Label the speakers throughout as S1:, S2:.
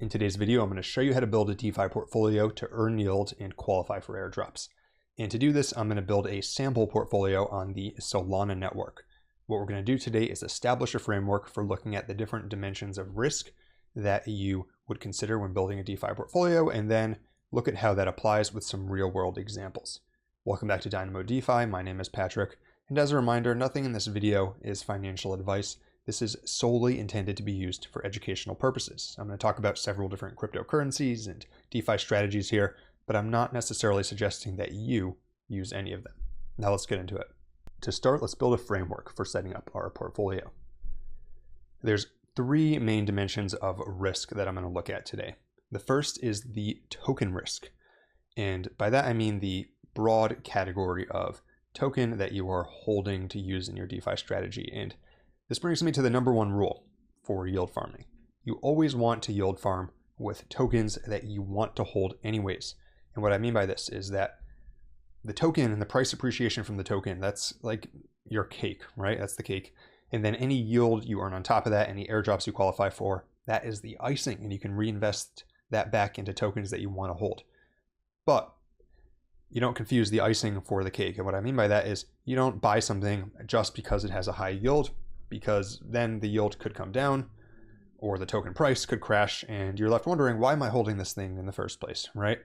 S1: In today's video, I'm going to show you how to build a DeFi portfolio to earn yield and qualify for airdrops. And to do this, I'm going to build a sample portfolio on the Solana network. What we're going to do today is establish a framework for looking at the different dimensions of risk that you would consider when building a DeFi portfolio, and then look at how that applies with some real-world examples. Welcome back to Dynamo DeFi. My name is Patrick, and as a reminder, nothing in this video is financial advice. This is solely intended to be used for educational purposes. I'm going to talk about several different cryptocurrencies and DeFi strategies here, but I'm not necessarily suggesting that you use any of them. Now let's get into it. To start, let's build a framework for setting up our portfolio. There's three main dimensions of risk that I'm going to look at today. The first is the token risk. And by that, I mean the broad category of token that you are holding to use in your DeFi strategy. And this brings me to the number one rule for yield farming. You always want to yield farm with tokens that you want to hold anyways. And what I mean by this is that the token and the price appreciation from the token, that's like your cake, right? That's the cake. And then any yield you earn on top of that, any airdrops you qualify for, that is the icing, and you can reinvest that back into tokens that you want to hold. But you don't confuse the icing for the cake. And what I mean by that is you don't buy something just because it has a high yield, because then the yield could come down or the token price could crash and you're left wondering, why am I holding this thing in the first place, right?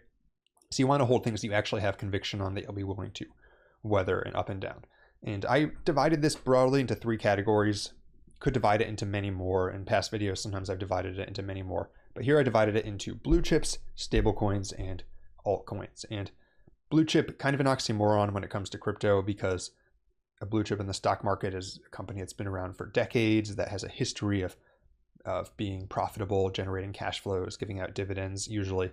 S1: So you want to hold things you actually have conviction on that you'll be willing to weather an up and down. And I divided this broadly into three categories. Could divide it into many more. In past videos, sometimes I've divided it into many more. But here I divided it into blue chips, stable coins, and altcoins. And blue chip, kind of an oxymoron when it comes to crypto, because a blue chip in the stock market is a company that's been around for decades, that has a history of being profitable, generating cash flows, giving out dividends usually.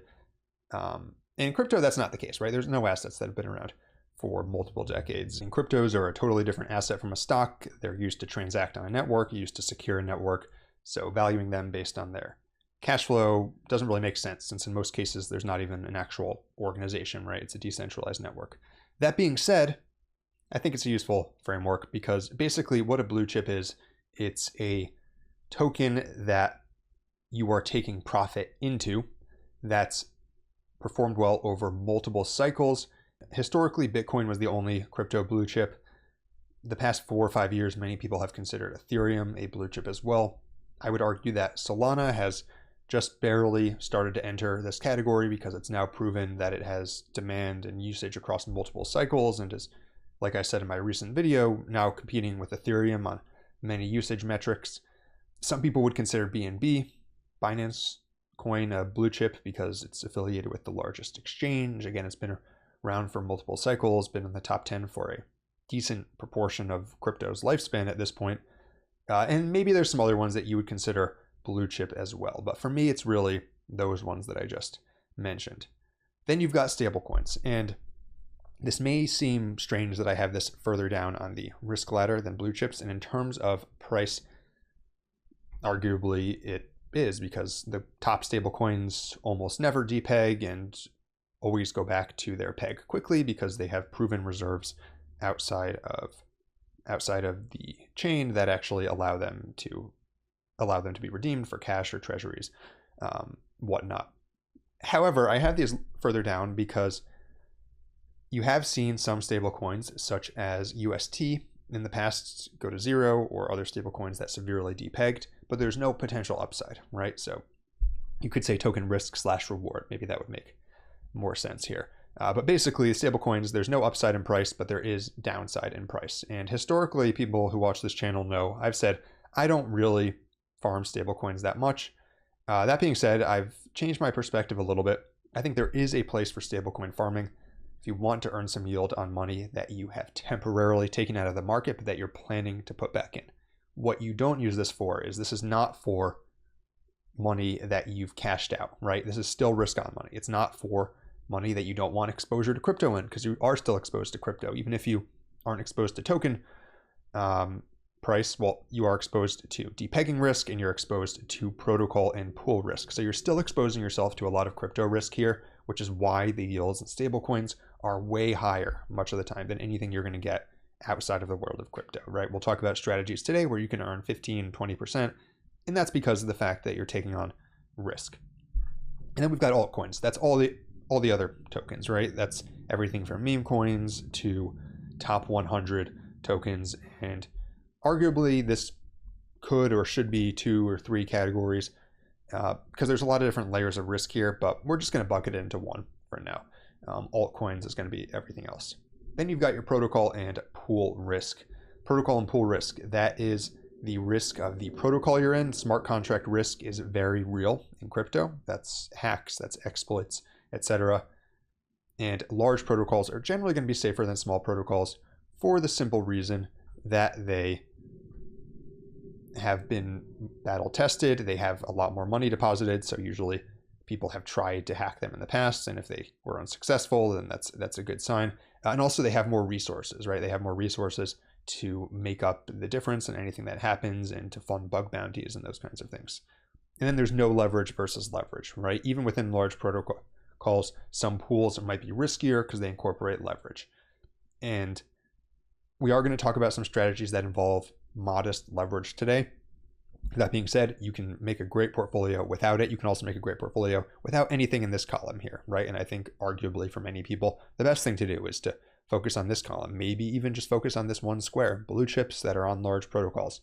S1: In crypto, that's not the case, right? There's no assets that have been around for multiple decades. And cryptos are a totally different asset from a stock. They're used to transact on a network, used to secure a network. So valuing them based on their cash flow doesn't really make sense, since in most cases, there's not even an actual organization, right? It's a decentralized network. That being said, I think it's a useful framework because basically what a blue chip is, it's a token that you are taking profit into that's performed well over multiple cycles. Historically, Bitcoin was the only crypto blue chip. The past 4 or 5 years, many people have considered Ethereum a blue chip as well. I would argue that Solana has just barely started to enter this category because it's now proven that it has demand and usage across multiple cycles and is, like I said in my recent video, now competing with Ethereum on many usage metrics. Some people would consider BNB, Binance Coin, a blue chip because it's affiliated with the largest exchange. Again, it's been around for multiple cycles, been in the top 10 for a decent proportion of crypto's lifespan at this point. And maybe there's some other ones that you would consider blue chip as well. But for me, it's really those ones that I just mentioned. Then you've got stablecoins. And this may seem strange that I have this further down on the risk ladder than blue chips. And in terms of price, arguably it is, because the top stablecoins almost never depeg and always go back to their peg quickly because they have proven reserves outside of the chain that actually allow them to be redeemed for cash or treasuries, whatnot. However, I have these further down because you have seen some stablecoins, such as UST, in the past go to zero, or other stablecoins that severely depegged, but there's no potential upside, right? So you could say token risk / reward. Maybe that would make more sense here. But basically, stablecoins, there's no upside in price, but there is downside in price. And historically, people who watch this channel know I've said I don't really farm stablecoins that much. That being said, I've changed my perspective a little bit. I think there is a place for stablecoin farming if you want to earn some yield on money that you have temporarily taken out of the market, but that you're planning to put back in. What you don't use this for is, this is not for money that you've cashed out, right? This is still risk on money. It's not for money that you don't want exposure to crypto in, because you are still exposed to crypto. Even if you aren't exposed to token price, well, you are exposed to depegging risk and you're exposed to protocol and pool risk. So you're still exposing yourself to a lot of crypto risk here, which is why the yields in stablecoins are way higher much of the time than anything you're going to get outside of the world of crypto, right? We'll talk about strategies today where you can earn 15, 20%, and that's because of the fact that you're taking on risk. And then we've got altcoins. That's all the other tokens, right? That's everything from meme coins to top 100 tokens. And arguably this could or should be 2 or 3 categories because there's a lot of different layers of risk here, but we're just going to bucket it into one for now. Altcoins is going to be everything else. Then you've got your protocol and pool risk. Protocol and pool risk, that is the risk of the protocol you're in. Smart contract risk is very real in crypto. That's hacks, that's exploits, etc. And large protocols are generally going to be safer than small protocols for the simple reason that they have been battle tested. They have a lot more money deposited, so usually people have tried to hack them in the past, and if they were unsuccessful, then that's a good sign. And also they have more resources, right? They have more resources to make up the difference in anything that happens and to fund bug bounties and those kinds of things. And then there's no leverage versus leverage, right? Even within large protocols, some pools might be riskier because they incorporate leverage. And we are going to talk about some strategies that involve modest leverage today. That being said, you can make a great portfolio without it. You can also make a great portfolio without anything in this column here, right? And I think arguably for many people, the best thing to do is to focus on this column, maybe even just focus on this one square, blue chips that are on large protocols.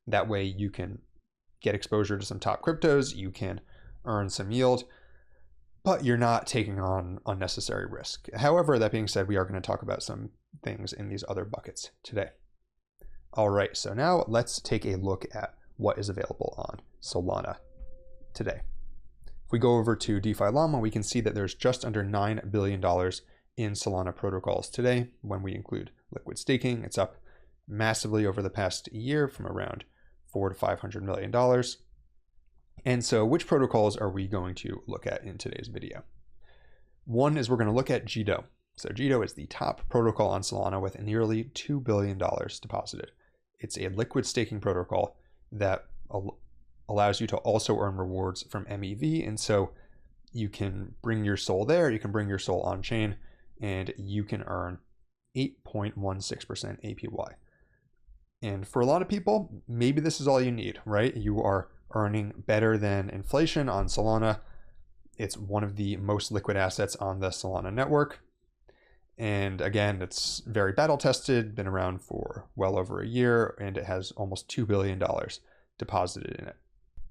S1: That way you can get exposure to some top cryptos, you can earn some yield, but you're not taking on unnecessary risk. However, that being said, we are going to talk about some things in these other buckets today. All right, so now let's take a look at what is available on Solana today. If we go over to DeFi Llama, we can see that there's just under $9 billion in Solana protocols today. When we include liquid staking, it's up massively over the past year from around $400 to $500 million. And so which protocols are we going to look at in today's video? One is we're going to look at Jito. So Jito is the top protocol on Solana with nearly $2 billion deposited. It's a liquid staking protocol that allows you to also earn rewards from MEV. And so you can bring your SOL there, you can bring your SOL on chain, and you can earn 8.16% APY. And for a lot of people, maybe this is all you need, right? You are earning better than inflation on Solana. It's one of the most liquid assets on the Solana network. And again, it's very battle tested, been around for well over a year, and it has almost $2 billion deposited in it.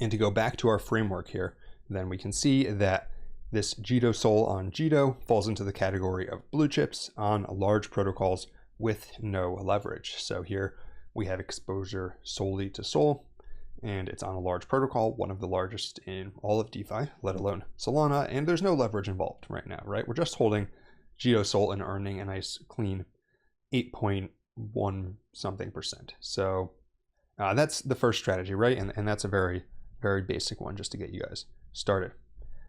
S1: And to go back to our framework here, then we can see that this Jito SOL on Jito falls into the category of blue chips on large protocols with no leverage. So here we have exposure solely to SOL, and it's on a large protocol, one of the largest in all of DeFi, let alone Solana, and there's no leverage involved right now, right? We're just holding Jito SOL and earning a nice clean 8.1 something percent. So that's the first strategy, right? And that's a very, very basic one just to get you guys started.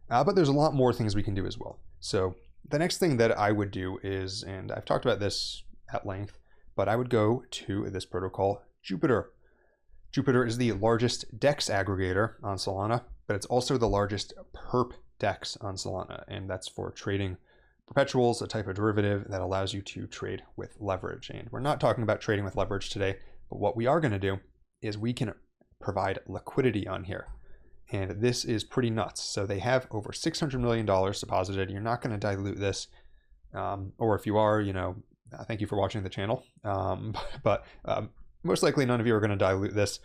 S1: But there's a lot more things we can do as well. So the next thing that I would do is, and I've talked about this at length, but I would go to this protocol, Jupiter. Jupiter is the largest DEX aggregator on Solana, but it's also the largest perp DEX on Solana, and that's for trading perpetuals, a type of derivative that allows you to trade with leverage. And we're not talking about trading with leverage today, but what we are going to do is we can provide liquidity on here. And this is pretty nuts. So they have over $600 million deposited. You're not going to dilute this. Or if you are, thank you for watching the channel. But most likely none of you are going to dilute this.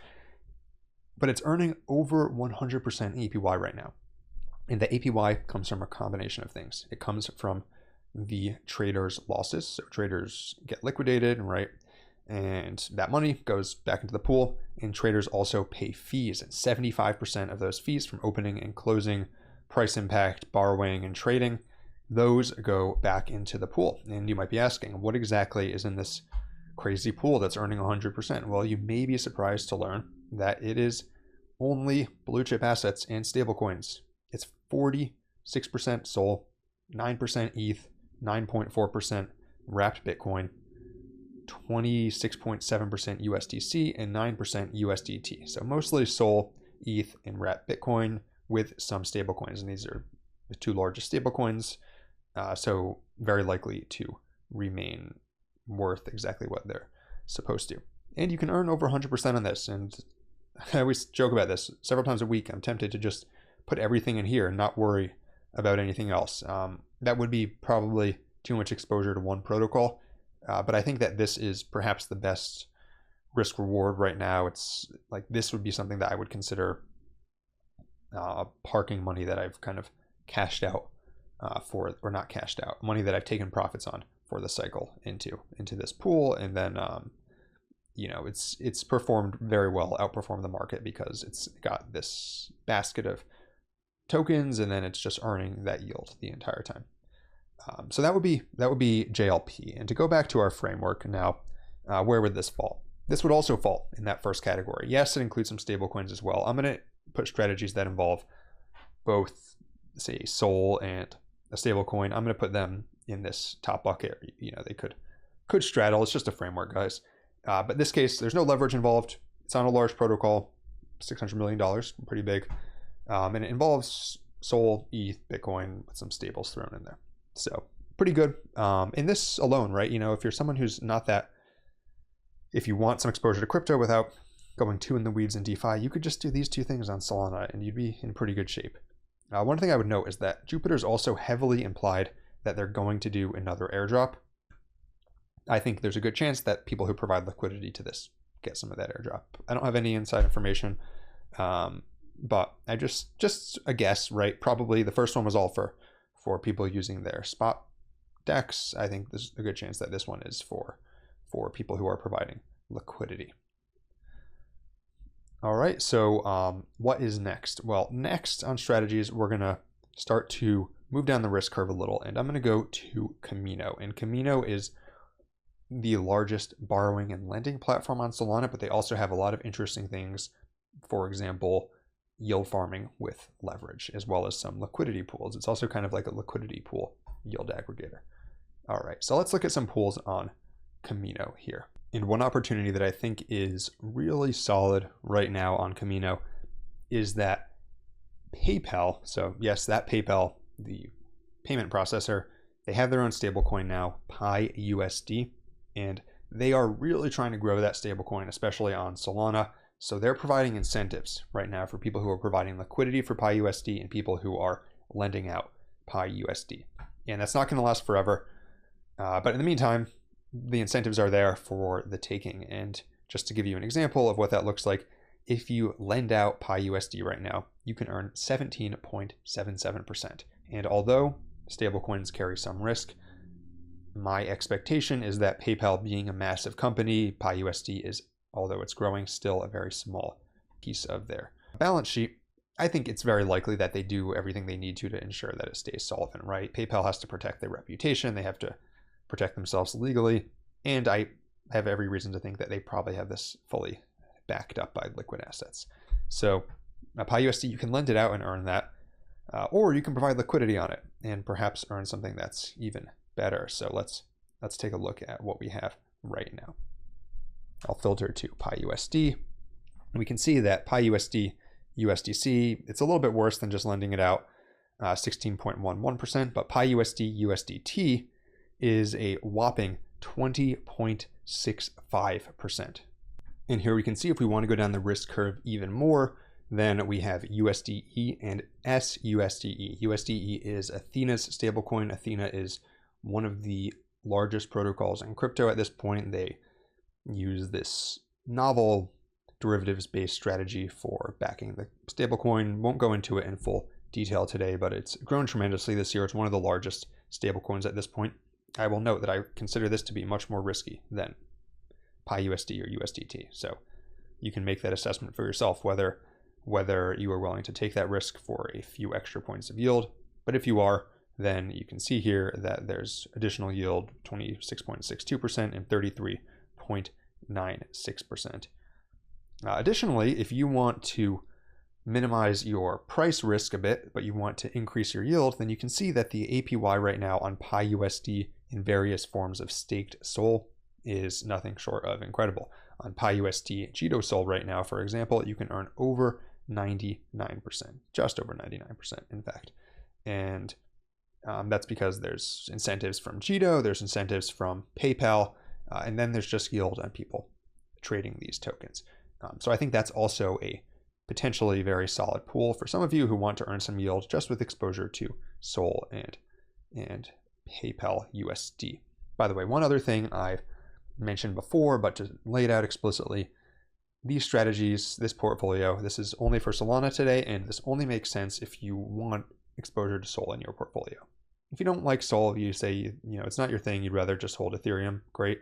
S1: But it's earning over 100% APY right now. And the APY comes from a combination of things. It comes from the traders' losses. So traders get liquidated, right? And that money goes back into the pool, and traders also pay fees, and 75% of those fees from opening and closing, price impact, borrowing, and trading, those go back into the pool. And you might be asking, what exactly is in this crazy pool that's earning 100%? Well, you may be surprised to learn that it is only blue chip assets and stablecoins. It's 46% SOL, 9% ETH, 9.4% wrapped Bitcoin, 26.7% USDC, and 9% USDT. So mostly SOL, ETH, and wrapped Bitcoin with some stablecoins. And these are the two largest stablecoins. So very likely to remain worth exactly what they're supposed to. And you can earn over 100% on this. And I always joke about this several times a week. I'm tempted to just put everything in here and not worry about anything else. That would be probably too much exposure to one protocol, but I think that this is perhaps the best risk reward right now. It's like this would be something that I would consider parking money that I've kind of cashed out for, or not cashed out, money that I've taken profits on for the cycle into this pool, and then you know, it's performed very well, outperformed the market because it's got this basket of tokens, and then it's just earning that yield the entire time. So that would be JLP. And to go back to our framework now, where would this fall? This would also fall in that first category. Yes, it includes some stablecoins as well. I'm going to put strategies that involve both, say, Sol and a stablecoin. I'm going to put them in this top bucket. You know, they could straddle. It's just a framework, guys. But in this case, there's no leverage involved. It's on a large protocol, $600 million, pretty big. And it involves Sol, ETH, Bitcoin with some stables thrown in there. So pretty good. In this alone, right? You know, if you're someone who's not that, if you want some exposure to crypto without going too in the weeds in DeFi, you could just do these two things on Solana and you'd be in pretty good shape. One thing I would note is that Jupiter's also heavily implied that they're going to do another airdrop. I think there's a good chance that people who provide liquidity to this get some of that airdrop. I don't have any inside information, but I just a guess, right? Probably the first one was all for people using their spot DEX. I think there's a good chance that this one is for people who are providing liquidity. All right, so what is next? Well, next on strategies, we're gonna start to move down the risk curve a little, and I'm gonna go to Kamino. And Kamino is the largest borrowing and lending platform on Solana, but they also have a lot of interesting things. For example, yield farming with leverage, as well as some liquidity pools. It's also kind of like a liquidity pool yield aggregator. All right, so let's look at some pools on Kamino here. And one opportunity that I think is really solid right now on Kamino is that PayPal, so yes, that PayPal, the payment processor, they have their own stablecoin now, PiUSD, and they are really trying to grow that stablecoin, especially on Solana. So they're providing incentives right now for people who are providing liquidity for PiUSD and people who are lending out PiUSD. And that's not going to last forever. But in the meantime, the incentives are there for the taking. And just to give you an example of what that looks like, if you lend out PiUSD right now, you can earn 17.77%. And although stablecoins carry some risk, my expectation is that PayPal, being a massive company, PiUSD is, although it's growing, still a very small piece of their balance sheet. I think it's very likely that they do everything they need to ensure that it stays solvent, right? PayPal has to protect their reputation. They have to protect themselves legally. And I have every reason to think that they probably have this fully backed up by liquid assets. So PiUSD, you can lend it out and earn that, or you can provide liquidity on it and perhaps earn something that's even better. So let's take a look at what we have right now. I'll filter to PiUSD. We can see that PiUSD USDC, it's a little bit worse than just lending it out, 16.11%, but PiUSD USDT is a whopping 20.65%. And here we can see if we want to go down the risk curve even more, then we have USDE and SUSDE. USDE is Athena's stablecoin. Athena is one of the largest protocols in crypto at this point. They use this novel derivatives-based strategy for backing the stablecoin. Won't go into it in full detail today, but it's grown tremendously this year. It's one of the largest stablecoins at this point. I will note that I consider this to be much more risky than PiUSD or USDT. So you can make that assessment for yourself, whether you are willing to take that risk for a few extra points of yield. But if you are, then you can see here that there's additional yield, 26.62% and 33.96%. Additionally, if you want to minimize your price risk a bit, but you want to increase your yield, then you can see that the APY right now on PiUSD in various forms of staked SOL is nothing short of incredible. On PiUSD Jito SOL right now, for example, you can earn over 99%, just over 99%, in fact. And that's because there's incentives from Jito, there's incentives from PayPal, and then there's just yield on people trading these tokens. So I think that's also a potentially very solid pool for some of you who want to earn some yield just with exposure to Sol and PayPal USD. By the way, one other thing I've mentioned before, but to lay it out explicitly, these strategies, this portfolio, this is only for Solana today, and this only makes sense if you want exposure to Sol in your portfolio. If you don't like Sol, if you say, it's not your thing, you'd rather just hold Ethereum, great.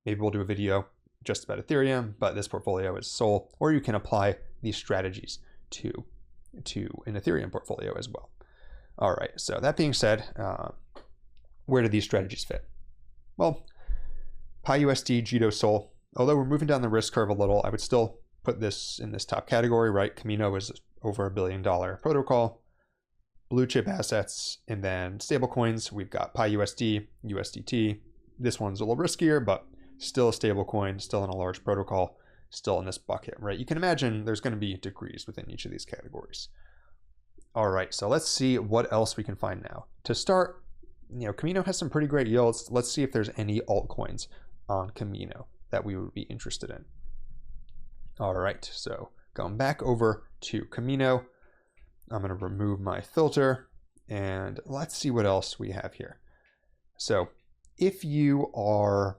S1: Maybe we'll do a video just about Ethereum, but this portfolio is Sol, or you can apply these strategies to an Ethereum portfolio as well. All right, so that being said, where do these strategies fit? Well, PyUSD, Jito, Sol. Although we're moving down the risk curve a little, I would still put this in this top category, right? Kamino is over $1 billion protocol, blue chip assets, and then stablecoins. We've got PyUSD, USDT. This one's a little riskier, but still a stablecoin, still in a large protocol, still in this bucket, right? You can imagine there's going to be degrees within each of these categories. All right, so let's see what else we can find now. To start, Kamino has some pretty great yields. Let's see if there's any altcoins on Kamino that we would be interested in. All right, so going back over to Kamino, I'm going to remove my filter and let's see what else we have here. So if you are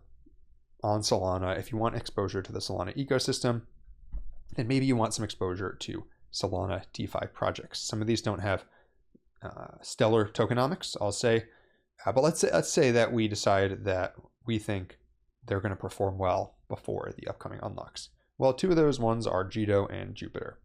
S1: on Solana, if you want exposure to the Solana ecosystem, then maybe you want some exposure to Solana DeFi projects. Some of these don't have stellar tokenomics, I'll say, but let's say that we decide that we think they're going to perform well before the upcoming unlocks. Well, two of those ones are Jito and Jupiter,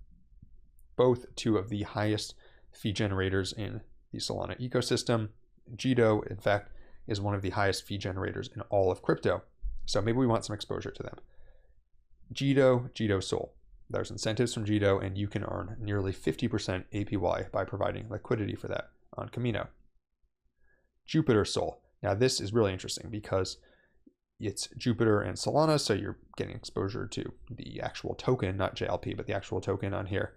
S1: both two of the highest fee generators in the Solana ecosystem. Jito, in fact, is one of the highest fee generators in all of crypto. So maybe we want some exposure to them. Jito Sol. There's incentives from Jito, and you can earn nearly 50% APY by providing liquidity for that on Kamino. Jupiter Sol. Now this is really interesting because it's Jupiter and Solana, so you're getting exposure to the actual token, not JLP, but the actual token on here.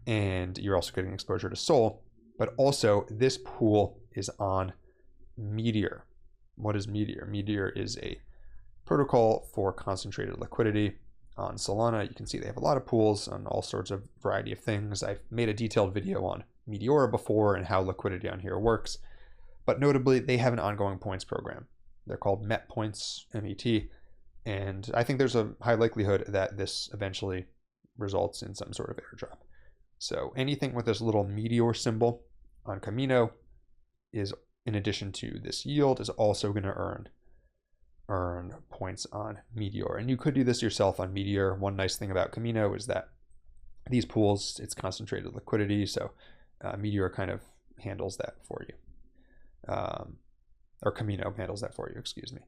S1: And you're also getting exposure to Sol, but also this pool is on Meteor. What is Meteor? Meteor is a protocol for concentrated liquidity on Solana. You can see they have a lot of pools on all sorts of variety of things. I've made a detailed video on Meteor before and how liquidity on here works, but notably they have an ongoing points program. They're called MET points, MET, and I think there's a high likelihood that this eventually results in some sort of airdrop. So anything with this little meteor symbol on Kamino is, in addition to this yield, is also going to earn points on Meteor. And you could do this yourself on Meteor. One nice thing about Kamino is that these pools, it's concentrated liquidity, so Meteor kind of handles that for you. Or Kamino handles that for you, excuse me.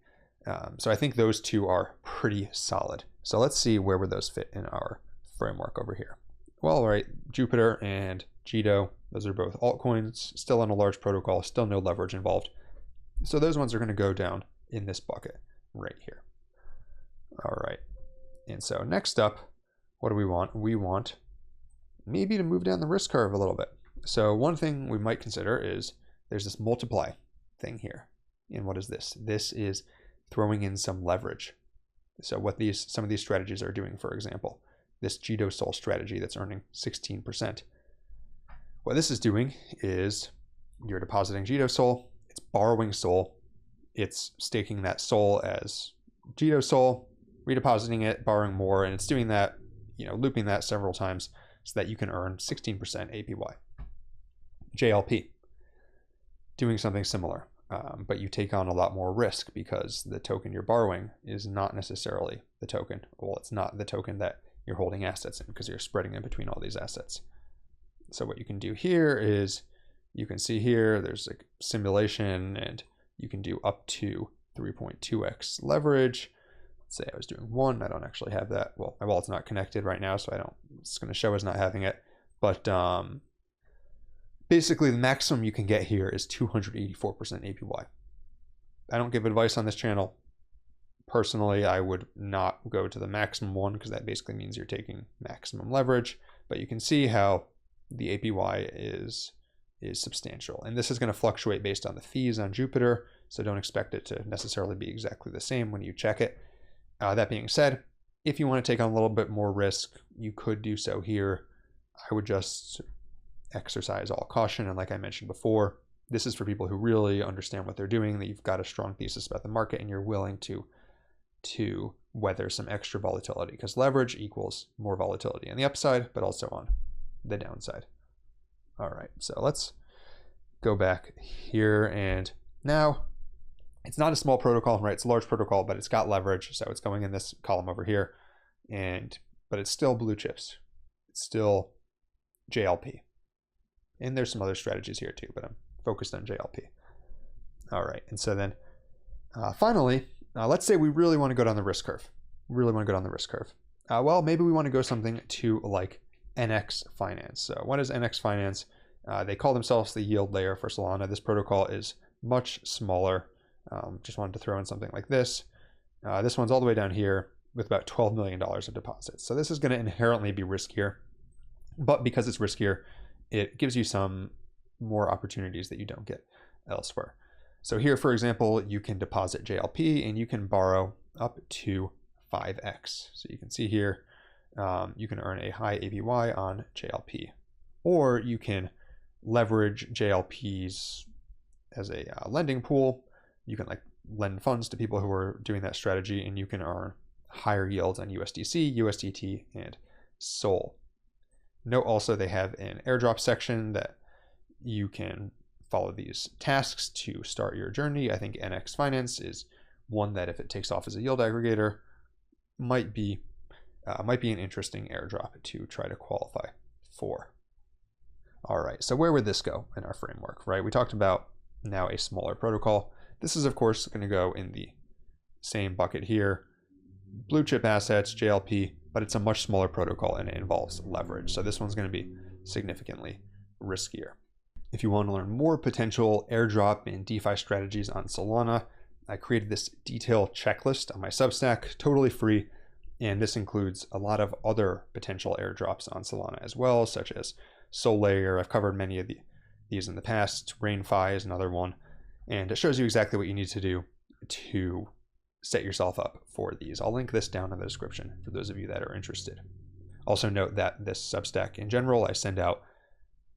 S1: So I think those two are pretty solid. So let's see where would those fit in our framework over here. Well, all right, Jupiter and Jito, those are both altcoins, still on a large protocol, still no leverage involved. So those ones are going to go down in this bucket right here. All right, and so next up, what do we want? We want maybe to move down the risk curve a little bit. So one thing we might consider is there's this multiply thing here. And what is this? This is throwing in some leverage. So what some of these strategies are doing, for example, this Jito Sol strategy that's earning 16%. What this is doing is you're depositing Jito Sol, it's borrowing Sol, it's staking that Sol as Jito Sol, redepositing it, borrowing more, and it's doing that, looping that several times so that you can earn 16% APY. JLP, doing something similar. But you take on a lot more risk because the token you're borrowing is not necessarily the token. Well, it's not the token that you're holding assets in because you're spreading in between all these assets. So what you can do here is you can see here there's a simulation and you can do up to 3.2x leverage. Let's say I was doing 1. I don't actually have that. Well, my wallet's not connected right now, so it's going to show as not having it. But basically, the maximum you can get here is 284% APY. I don't give advice on this channel. Personally, I would not go to the maximum one because that basically means you're taking maximum leverage. But you can see how the APY is substantial. And this is going to fluctuate based on the fees on Jupiter, so don't expect it to necessarily be exactly the same when you check it. That being said, If you want to take on a little bit more risk, you could do so here. I would just exercise all caution. And like I mentioned before, this is for people who really understand what they're doing, that you've got a strong thesis about the market and you're willing to weather some extra volatility, because leverage equals more volatility on the upside, but also on the downside. All right, so let's go back here, and now it's not a small protocol, right? It's a large protocol, but it's got leverage, so it's going in this column over here, but it's still blue chips. It's still JLP. And there's some other strategies here too, but I'm focused on JLP. All right, and so then finally, let's say we really want to go down the risk curve. Well, maybe we want to go something to like NX Finance. So what is NX Finance? They call themselves the yield layer for Solana. This protocol is much smaller. Just wanted to throw in something like this. This one's all the way down here with about $12 million of deposits. So this is going to inherently be riskier, but because it's riskier, it gives you some more opportunities that you don't get elsewhere. So here, for example, you can deposit JLP and you can borrow up to 5x. So you can see here, you can earn a high APY on JLP, or you can leverage JLPs as a lending pool. You can like lend funds to people who are doing that strategy, and you can earn higher yields on USDC, USDT, and SOL. Note also they have an airdrop section that you can follow these tasks to start your journey. I think NX Finance is one that, if it takes off as a yield aggregator, might be an interesting airdrop to try to qualify for. All right, so where would this go in our framework, right? We talked about now a smaller protocol. This is, of course, going to go in the same bucket here. Blue chip assets, JLP, but it's a much smaller protocol and it involves leverage. So this one's going to be significantly riskier. If you want to learn more potential airdrop and DeFi strategies on Solana, I created this detailed checklist on my Substack, totally free. And this includes a lot of other potential airdrops on Solana as well, such as Sol Layer. I've covered many of these in the past. RainFi is another one. And it shows you exactly what you need to do to set yourself up for these. I'll link this down in the description for those of you that are interested. Also note that this Substack in general, I send out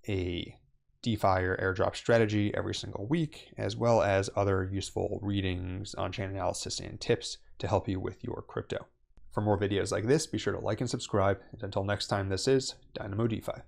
S1: a DeFi or airdrop strategy every single week, as well as other useful readings, on-chain analysis, and tips to help you with your crypto. For more videos like this, be sure to like and subscribe. And until next time, this is Dynamo DeFi.